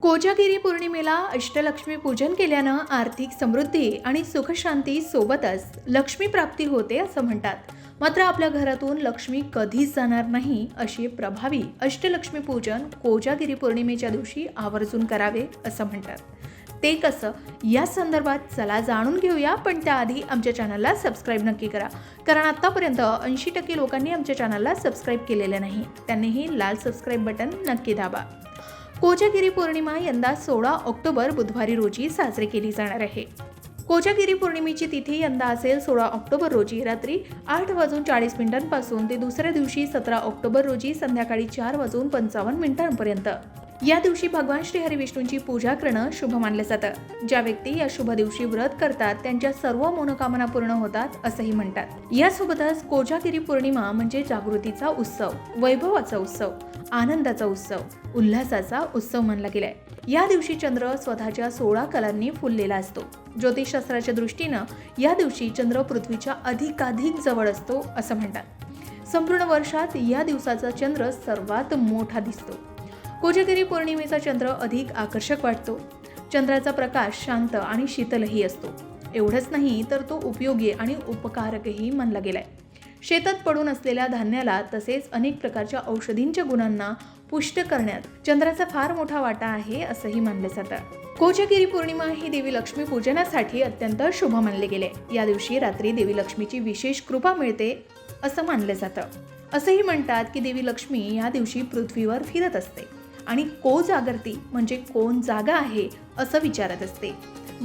कोजागिरी पौर्णिमेला अष्टलक्ष्मी पूजन केल्यानं आर्थिक समृद्धी आणि सुखशांती सोबतच लक्ष्मी प्राप्ती होते असं म्हणतात. मात्र आपल्या घरातून लक्ष्मी कधीच जाणार नाही अशी प्रभावी अष्टलक्ष्मी पूजन कोजागिरी पौर्णिमेच्या दिवशी आवर्जून करावे असं म्हणतात. ते कसं या संदर्भात चला जाणून घेऊया, पण त्याआधी आमच्या चॅनलला सबस्क्राईब नक्की करा, कारण आतापर्यंत 80% लोकांनी आमच्या चॅनलला सबस्क्राईब केलेलं नाही. त्यांनीही लाल सबस्क्राईब बटन नक्की दाबा. कोजागिरी पौर्णिमा यंदा 16 ऑक्टोबर बुधवारी रोजी साजरी केली जाणार आहे. कोजागिरी पौर्णिमेची तिथी यंदा असेल 16 ऑक्टोबर रोजी रात्री 8:40 पासून ते दुसऱ्या दिवशी 17 ऑक्टोबर रोजी संध्याकाळी 4:55 या दिवशी भगवान श्री हरिविष्णूंची पूजा करणं शुभ मानलं जातं. ज्या व्यक्ती या शुभ दिवशी व्रत करतात त्यांच्या सर्व मनोकामना पूर्ण होतात असंही म्हणतात. यासोबतच कोजागिरी पौर्णिमा म्हणजे जागृतीचा उत्सव, वैभवाचा उत्सव, आनंदाचा उत्सव, उल्हासाचा उत्सव मानला गेलाय. या दिवशी चंद्र स्वतःच्या 16 कलांनी फुललेला असतो. ज्योतिषशास्त्राच्या दृष्टीनं या दिवशी चंद्र पृथ्वीच्या अधिकाधिक जवळ असतो असं म्हणतात. संपूर्ण वर्षात या दिवसाचा चंद्र सर्वात मोठा दिसतो. कोजागिरी पौर्णिमेचा चंद्र अधिक आकर्षक वाटतो. चंद्राचा प्रकाश शांत आणि शीतलही असतो. एवढंच नाही तर तो उपयोगी आणि उपकारकही मानला गेलाय. शेतात पडून असलेल्या धान्याला तसेच अनेक प्रकारच्या औषधींच्या गुणांना पुष्ट करण्यात चंद्राचा फार मोठा वाटा आहे असंही मानलं जातं. कोजागिरी पौर्णिमा ही देवी लक्ष्मी पूजनासाठी अत्यंत शुभ मानले गेले. या दिवशी रात्री देवी लक्ष्मीची विशेष कृपा मिळते असं मानलं जातं. असंही म्हणतात की देवी लक्ष्मी या दिवशी पृथ्वीवर फिरत असते आणि को जागरती म्हणजे कोण जागा आहे असं विचारत असते.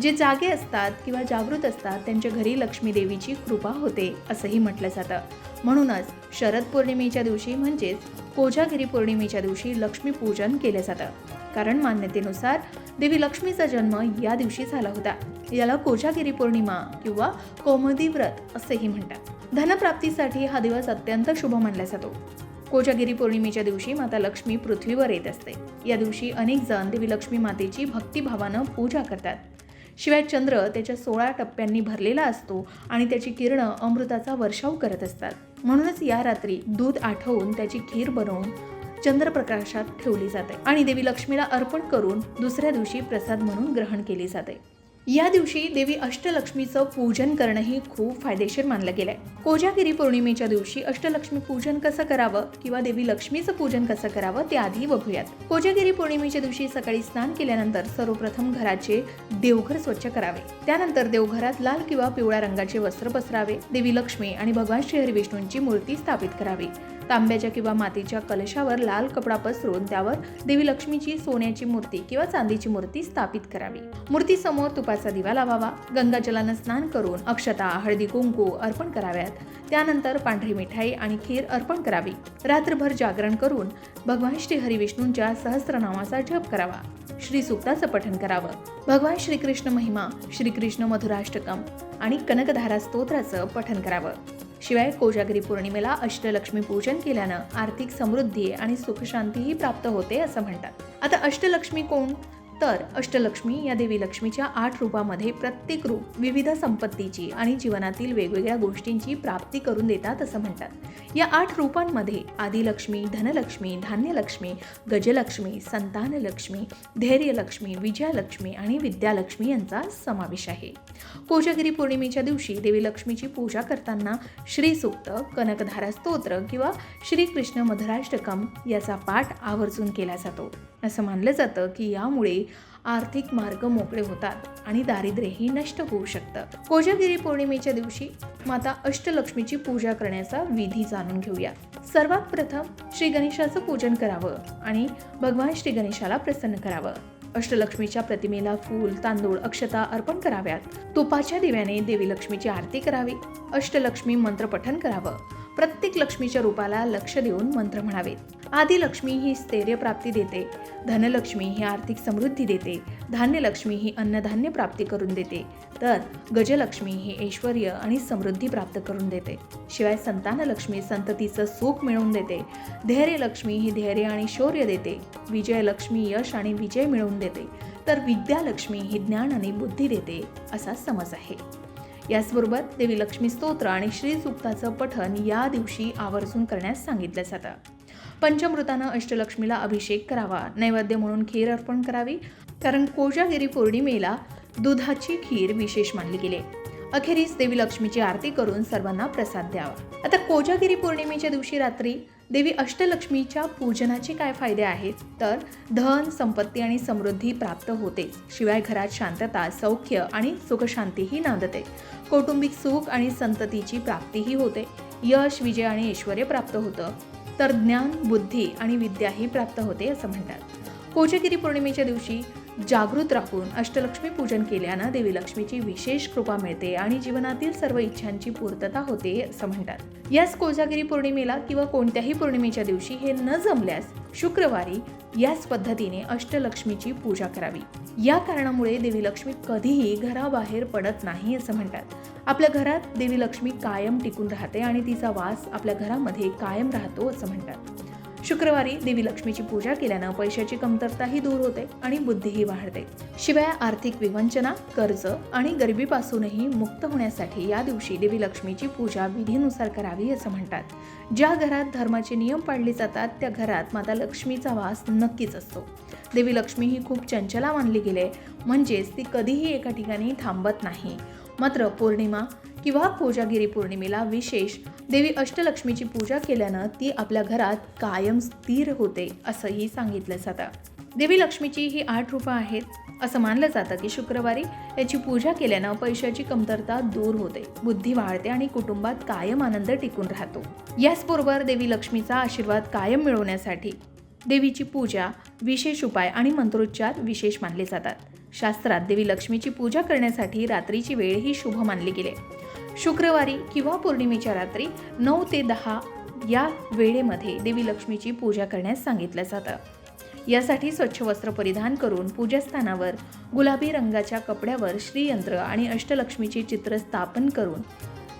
जे जागे असतात किंवा जागृत असतात त्यांच्या घरी लक्ष्मी देवीची कृपा होते असंही म्हटलं जातं. म्हणूनच शरद पौर्णिमेच्या दिवशी म्हणजेच कोजागिरी पौर्णिमेच्या दिवशी लक्ष्मी पूजन केलं जातं. कारण मान्यतेनुसार देवी लक्ष्मीचा जन्म या दिवशी झाला होता. याला कोजागिरी पौर्णिमा किंवा कौमुदी व्रत असेही म्हणतात. धनप्राप्तीसाठी हा दिवस अत्यंत शुभ मानला जातो. कोजागिरी पौर्णिमेच्या दिवशी माता लक्ष्मी पृथ्वीवर येत असते. या दिवशी अनेक जण देवी लक्ष्मी मातेची भक्तिभावानं पूजा करतात. शिवाय चंद्र त्याच्या 16 टप्प्यांनी भरलेला असतो आणि त्याची किरणं अमृताचा वर्षाव करत असतात. म्हणूनच या रात्री दूध आठवून त्याची खीर बनवून चंद्रप्रकाशात ठेवली जाते आणि देवी लक्ष्मीला अर्पण करून दुसऱ्या दिवशी प्रसाद म्हणून ग्रहण केली जाते. या दिवशी देवी अष्टलक्ष्मीचं पूजन करणंही खूप फायदेशीर मानलं गेलंय. कोजागिरी पौर्णिमेच्या दिवशी अष्टलक्ष्मी पूजन कसं करावं किंवा देवी लक्ष्मीचं पूजन कसं करावं ते आधी बघूयात. कोजागिरी पौर्णिमेच्या दिवशी सकाळी स्नान केल्यानंतर सर्वप्रथम घराचे देवघर स्वच्छ करावे. त्यानंतर देवघरात लाल किंवा पिवळ्या रंगाचे वस्त्र पसरावे. देवी लक्ष्मी आणि भगवान श्री हरिविष्णूंची मूर्ती स्थापित करावी. तांब्याच्या किंवा मातीच्या कलशावर लाल कपडा पसरून त्यावर देवी लक्ष्मीची सोन्याची मूर्ती किंवा चांदीची मूर्ती स्थापित करावी. मूर्तीसमोर तुपाचा दिवा लावावा. गंगाजलानं स्नान करून अक्षता, हळदी कुंकू अर्पण कराव्यात. त्यानंतर पांढरी मिठाई आणि खीर अर्पण करावी. रात्रभर जागरण करून भगवान श्री हरिविष्णूंच्या सहस्त्रनामाचा जप करावा. श्री सुक्ताचं पठण करावं. भगवान श्रीकृष्ण महिमा, श्रीकृष्ण मधुराष्टकम आणि कनकधारा स्तोत्राचं पठण करावं. शिवाय कोजागिरी पौर्णिमेला अष्टलक्ष्मी पूजन केल्यानं आर्थिक समृद्धी आणि सुखशांतीही प्राप्त होते असं म्हणतात. आता अष्टलक्ष्मी कोण? तर अष्टलक्ष्मी या देवी लक्ष्मीच्या 8 रूपामध्ये प्रत्येक रूप विविध संपत्तीची आणि जीवनातील वेगवेगळ्या गोष्टींची प्राप्ती करून देतात असं म्हणतात. या 8 रूपांमध्ये आदिलक्ष्मी, धनलक्ष्मी, धान्यलक्ष्मी, गजलक्ष्मी, संतानलक्ष्मी, धैर्यलक्ष्मी, विजयलक्ष्मी आणि विद्यालक्ष्मी यांचा समावेश आहे. कोजागिरी पौर्णिमेच्या दिवशी देवी लक्ष्मीची पूजा करताना श्री सूक्त, कनकधारा स्तोत्र किंवा श्रीकृष्ण मधुराष्टकम याचा पाठ आवर्जून केला जातो. असं मानलं जातं की यामुळे आर्थिक मार्ग मोकळे होतात आणि दारिद्र्यही नष्ट होऊ शकतं. कोजागिरी पौर्णिमेच्या दिवशी माता अष्टलक्ष्मीची पूजा करण्याचा विधी जाणून घेऊया. सर्वात प्रथम श्री गणेशाचं पूजन करावं आणि भगवान श्री गणेशाला प्रसन्न करावं. अष्टलक्ष्मीच्या प्रतिमेला फूल, तांदूळ, अक्षता अर्पण कराव्यात. तुपाच्या दिव्याने देवी लक्ष्मीची आरती करावी. अष्टलक्ष्मी मंत्र पठण करावं. प्रत्येक लक्ष्मीच्या रूपाला लक्ष देऊन मंत्र म्हणावेत. आदिलक्ष्मी ही स्थैर्य प्राप्ती देते. धनलक्ष्मी ही आर्थिक समृद्धी देते. धान्यलक्ष्मी ही अन्नधान्य प्राप्ती करून देते. तर गजलक्ष्मी ही ऐश्वर्य आणि समृद्धी प्राप्त करून देते. शिवाय संतानलक्ष्मी संततीचं सुख मिळवून देते. धैर्यलक्ष्मी ही धैर्य आणि शौर्य देते. विजयलक्ष्मी यश आणि विजय मिळवून देते. तर विद्यालक्ष्मी ही ज्ञान आणि बुद्धी देते असा समज आहे. याचबरोबर देवी लक्ष्मी स्तोत्र आणि श्री सूक्ताचं पठण या दिवशी आवर्जून करण्यास सांगितलं जातं. पंचामृतानं अष्टलक्ष्मीला अभिषेक करावा, नैवेद्य म्हणून खीर अर्पण करावी, कारण कोजागिरी पौर्णिमेला दुधाची खीर विशेष मानली गेली. अखेरीस देवी लक्ष्मीची आरती करून सर्वांना प्रसाद द्यावा. आता कोजागिरी पौर्णिमेच्या दिवशी रात्री देवी अष्टलक्ष्मीच्या पूजनाचे काय फायदे आहेत, तर धन, संपत्ती आणि समृद्धी प्राप्त होते. शिवाय घरात शांतता, सौख्य आणि सुखशांतीही नांदते. कौटुंबिक सुख आणि संततीची प्राप्तीही होते. यश, विजय आणि ऐश्वर्य प्राप्त होतं. तर ज्ञान, बुद्धी आणि विद्याही प्राप्त होते असं म्हणतात. कोजागिरी पौर्णिमेच्या दिवशी जागृत राहून अष्टलक्ष्मी पूजन केल्यानं देवी लक्ष्मीची विशेष कृपा मिळते आणि जीवनातील सर्व इच्छांची पूर्तता होते असं म्हणतात. याच कोजागिरी पौर्णिमेला किंवा कोणत्याही पौर्णिमेच्या दिवशी हे न जमल्यास शुक्रवारी याच पद्धतीने अष्टलक्ष्मीची पूजा करावी. या कारणामुळे देवी लक्ष्मी कधीही घराबाहेर पडत नाही असं म्हणतात. आपल्या घरात देवी लक्ष्मी कायम टिकून राहते आणि तिचा वास आपल्या घरामध्ये कायम राहतो असं म्हणतात. शुक्रवारी देवी लक्ष्मीची पूजा केल्यानं पैशाची कमतरताही दूर होते आणि बुद्धीही वाढते. शिवाय आर्थिक विवंचना, कर्ज आणि गरिबीपासूनही मुक्त होण्यासाठी या दिवशी देवी लक्ष्मीची पूजा विधीनुसार करावी असं म्हणतात. ज्या घरात धर्माचे नियम पाळले जातात त्या घरात माता लक्ष्मीचा वास नक्कीच असतो. देवी लक्ष्मी ही खूप चंचला मानली गेली, म्हणजेच ती कधीही एका ठिकाणी थांबत नाही. मात्र पौर्णिमा किंवा कोजागिरी पौर्णिमेला विशेष देवी अष्टलक्ष्मीची पूजा केल्यानं ती आपल्या घरात कायम स्थिर होते असंही सांगितलं जातं. देवी लक्ष्मीची ही 8 रूपं आहेत. असं मानलं जातं की शुक्रवारी याची पूजा केल्यानं पैशाची कमतरता दूर होते, बुद्धी वाढते आणि कुटुंबात कायम आनंद टिकून राहतो. याचबरोबर देवी लक्ष्मीचा आशीर्वाद कायम मिळवण्यासाठी देवीची पूजा, विशेष उपाय आणि मंत्रोच्चार विशेष मानले जातात. शास्त्रात देवी लक्ष्मीची पूजा करण्यासाठी रात्रीची वेळ ही शुभ मानली गेली. शुक्रवारी किंवा पौर्णिमेच्या रात्री 9 ते 10 या वेळेमध्ये देवी लक्ष्मीची पूजा करण्यास सांगितलं जातं. यासाठी स्वच्छ वस्त्र परिधान करून पूजास्थानावर गुलाबी रंगाच्या कपड्यावर श्रीयंत्र आणि अष्टलक्ष्मीचे चित्र स्थापन करून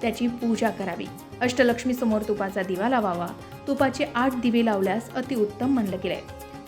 त्याची पूजा करावी. अष्टलक्ष्मी समोर तुपाचा दिवा लावावा. तुपाचे 8 दिवे लावल्यास अतिउत्तम मानलं गेलंय.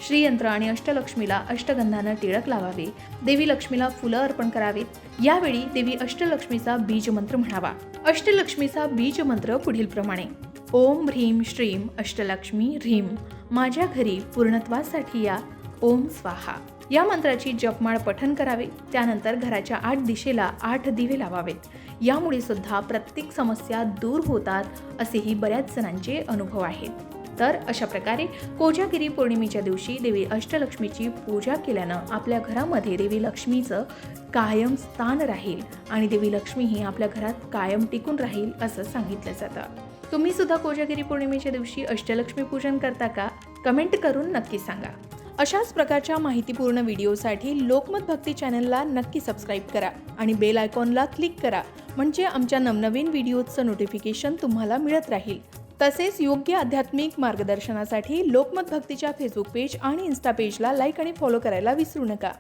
श्रीयंत्र आणि अष्टलक्ष्मीला अष्टगंधानं टिळक लावावे. देवी लक्ष्मीला फुलं अर्पण करावीत. यावेळी देवी अष्टलक्ष्मीचा बीज मंत्र म्हणावा. अष्टलक्ष्मीचा बीज मंत्र पुढील प्रमाणे: ओम ह्रीम श्रीम अष्टलक्ष्मी ह्रीम, माझ्या घरी पूर्णत्वासाठी या, ओम स्वाहा. या मंत्राची जपमाळ पठण करावे. त्यानंतर घराच्या 8 दिशेला 8 दिवे लावावेत. यामुळे सुद्धा प्रत्येक समस्या दूर होतात असेही बऱ्याच जणांचे अनुभव आहेत. तर अशा प्रकारे कोजागिरी पौर्णिमेच्या दिवशी देवी अष्टलक्ष्मीची पूजा केल्यानं आपल्या घरामध्ये देवी लक्ष्मीचं कायम स्थान राहील आणि देवी लक्ष्मी ही आपल्या घरात कायम टिकून राहील असं सांगितलं जातं. तुम्ही सुद्धा कोजागिरी पौर्णिमेच्या दिवशी अष्टलक्ष्मी पूजन करता का? कमेंट करून नक्की सांगा. अशाच प्रकारच्या माहितीपूर्ण व्हिडिओसाठी लोकमत भक्ती चॅनलला नक्की सबस्क्राईब करा आणि बेल आयकॉनला क्लिक करा, म्हणजे आमच्या नवनवीन व्हिडिओचं नोटिफिकेशन तुम्हाला मिळत राहील. तसेच योग्य आध्यात्मिक मार्गदर्शनासाठी लोकमत भक्तीच्या फेसबुक पेज आणि इन्स्टा पेजला लाईक आणि फॉलो करायला विसरू नका.